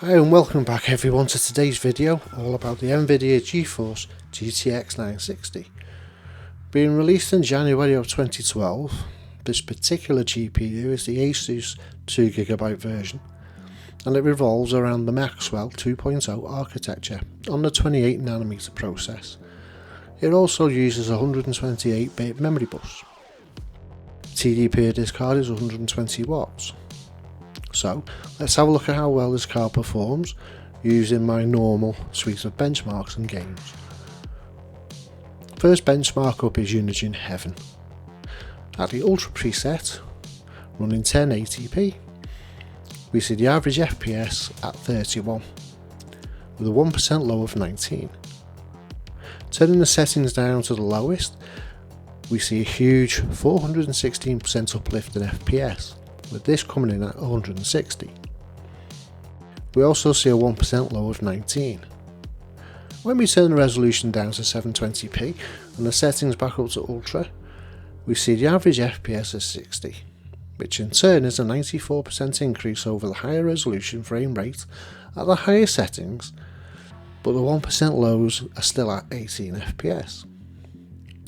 Hi and welcome back everyone to today's video all about the Nvidia Geforce GTX 960. Being released in January of 2012, this particular GPU is the Asus 2GB version and it revolves around the Maxwell 2.0 architecture on the 28nm process. It also uses a 128-bit memory bus. TDP of this card is 120 watts. So let's have a look at how well this card performs using my normal suite of benchmarks and games. First benchmark up is Unigine Heaven. At the Ultra preset, running 1080p, we see the average FPS at 31, with a 1% low of 19. Turning the settings down to the lowest, we see a huge 416% uplift in FPS, with this coming in at 160. We also see a 1% low of 19. When we turn the resolution down to 720p and the settings back up to Ultra, we see the average FPS is 60, which in turn is a 94% increase over the higher resolution frame rate at the higher settings, but the 1% lows are still at 18 FPS.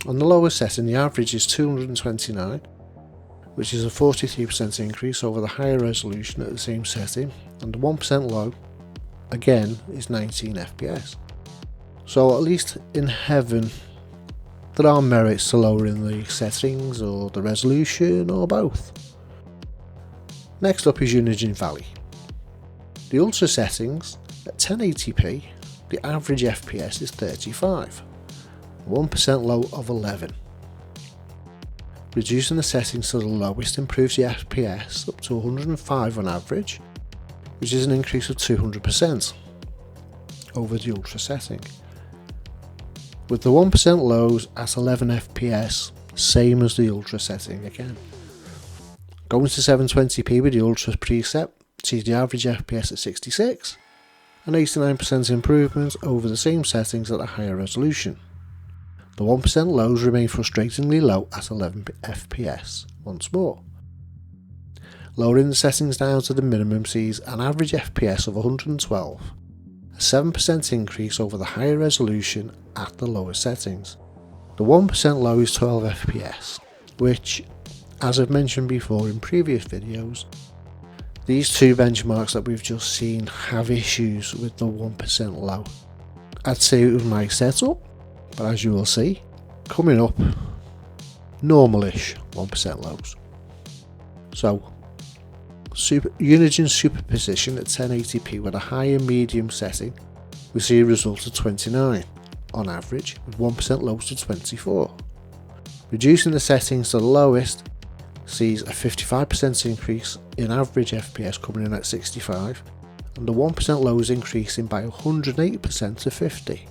On the lower setting, the average is 229, which is a 43% increase over the higher resolution at the same setting, and the 1% low, again, is 19 FPS. So at least in Heaven, there are merits to lowering the settings or the resolution or both. Next up is Unigine Valley. The Ultra settings, at 1080p, the average FPS is 35, 1% low of 11. Reducing the settings to the lowest improves the FPS up to 105 on average, which is an increase of 200% over the Ultra setting. With the 1% lows at 11 FPS, same as the Ultra setting again. Going to 720p with the Ultra preset sees the average FPS at 66, an 89% improvement over the same settings at a higher resolution. The 1% lows remain frustratingly low at 11 FPS once more. Lowering the settings down to the minimum sees an average FPS of 112, a 7% increase over the higher resolution at the lower settings. The 1% low is 12 FPS, which, as I've mentioned before in previous videos, these two benchmarks that we've just seen have issues with the 1% low. I'd say it was my setup, but as you will see, coming up, normalish 1% lows. So, Unigine Superposition at 1080p with a high and medium setting, we see a result of 29 on average, with 1% lows to 24. Reducing the settings to the lowest sees a 55% increase in average FPS coming in at 65, and the 1% lows increasing by 108% to 50.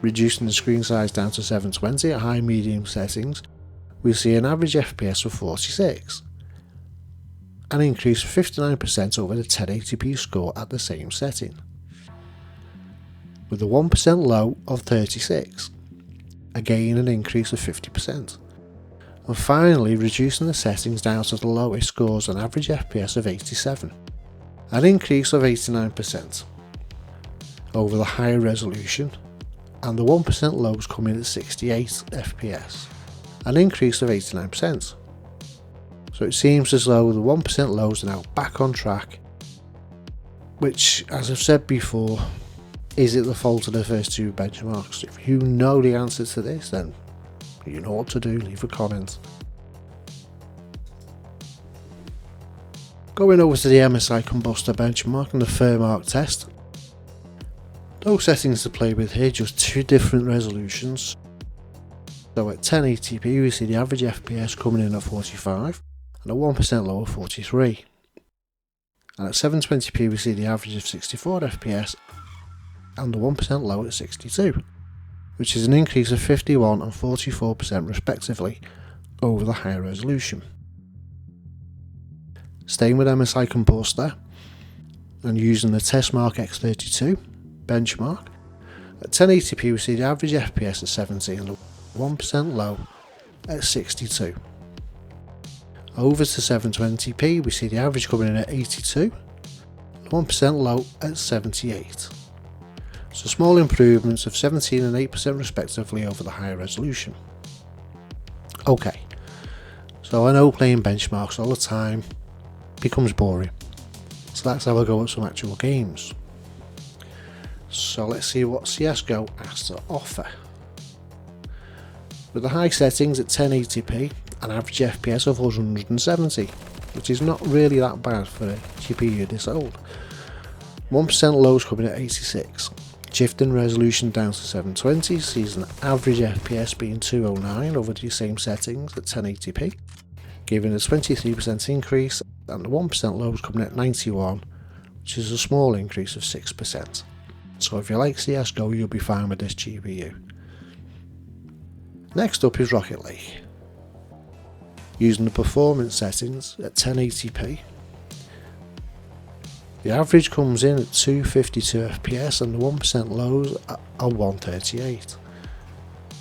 Reducing the screen size down to 720 at high medium settings, we see an average FPS of 46, an increase of 59% over the 1080p score at the same setting, with a 1% low of 36, again an increase of 50%. And finally, reducing the settings down to the lowest scores an average FPS of 87, an increase of 89% over the higher resolution, and the 1% lows come in at 68 FPS, an increase of 89%. So it seems as though the 1% lows are now back on track, which, as I've said before, is it the fault of the first two benchmarks? If you know the answer to this, then you know what to do, leave a comment. Going over to the MSI Kombuster benchmark and the FurmarK test. No settings to play with here, just two different resolutions. So at 1080p we see the average FPS coming in at 45 and a 1% low of 43. And at 720p we see the average of 64 FPS and the 1% low at 62, which is an increase of 51 and 44% respectively over the higher resolution. Staying with MSI Kombuster and using the Tessmark X32 benchmark, at 1080p we see the average FPS at 70 and the 1% low at 62. Over to 720p we see the average coming in at 82, 1% low at 78. So small improvements of 17 and 8% respectively over the higher resolution. Okay, so I know playing benchmarks all the time becomes boring, so that's how I go at some actual games. So let's see what CSGO has to offer. With the high settings at 1080p, an average FPS of 170, which is not really that bad for a GPU this old. 1% lows coming at 86. Shifting resolution down to 720 sees an average FPS being 209 over the same settings at 1080p, giving a 23% increase, and the 1% lows coming at 91, which is a small increase of 6%. So if you like CSGO, you'll be fine with this GPU. Next up is Rocket League. Using the performance settings at 1080p, the average comes in at 252 FPS and the 1% lows are 138.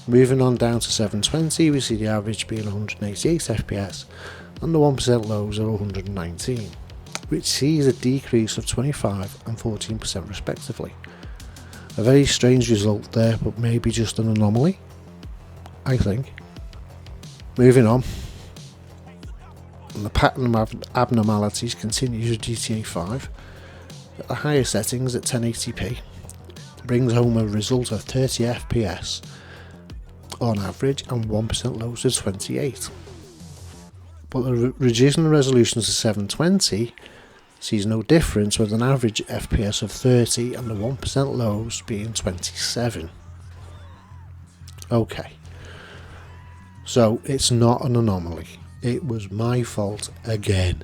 Moving on down to 720, we see the average being 188 FPS and the 1% lows are 119, which sees a decrease of 25 and 14% respectively. A very strange result there, but maybe just an anomaly, I think. Moving on. And the pattern of abnormalities continues with GTA 5. At the higher settings at 1080p, brings home a result of 30 FPS on average and 1% lows to 28. But the reducing the resolution to 720 sees no difference, with an average FPS of 30 and the 1% lows being 27. Okay, so it's not an anomaly. It was my fault again.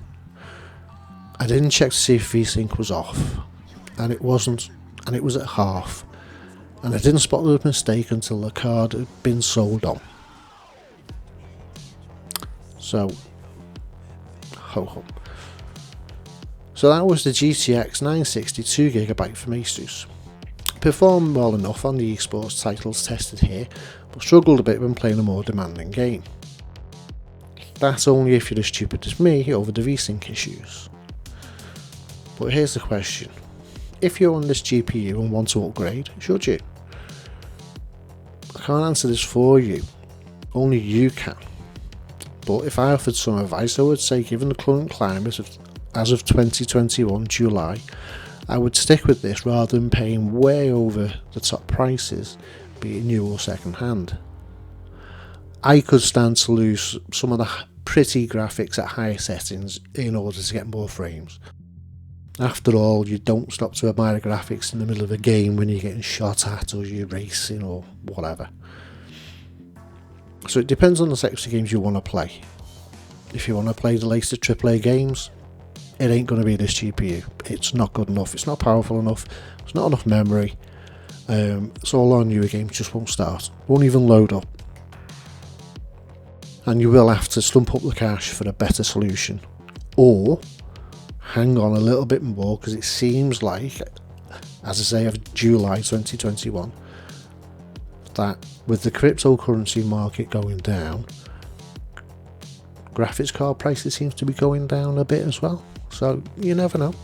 I didn't check to see if VSync was off, and it wasn't, and it was at half, and I didn't spot the mistake until the card had been sold on. So, ho ho. So that was the GTX 960 2GB from Asus. Performed well enough on the esports titles tested here, but struggled a bit when playing a more demanding game. That's only if you're as stupid as me over the VSync issues. But here's the question: if you're on this GPU and want to upgrade, should you? I can't answer this for you, only you can. But if I offered some advice, I would say, given the current climate as of 2021 July, I would stick with this rather than paying way over the top prices, be it new or second hand. I could stand to lose some of the pretty graphics at higher settings in order to get more frames. After all, you don't stop to admire the graphics in the middle of a game when you're getting shot at or you're racing or whatever. So it depends on the types of games you want to play. If you want to play the latest AAA games, it ain't going to be this GPU. It's not good enough, it's not powerful enough, there's not enough memory. So all our newer games just won't start, won't even load up. And you will have to slump up the cash for a better solution, or hang on a little bit more, because it seems like, as I say, of July 2021, that with the cryptocurrency market going down, graphics card prices seems to be going down a bit as well, so you never know.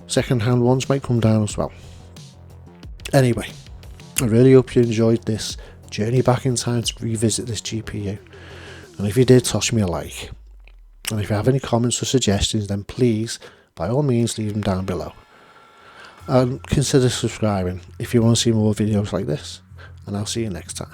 Second hand ones might come down as well. Anyway, I really hope you enjoyed this journey back in time to revisit this GPU, and if you did, toss me a like, and if you have any comments or suggestions, then please by all means leave them down below, and consider subscribing if you want to see more videos like this, and I'll see you next time.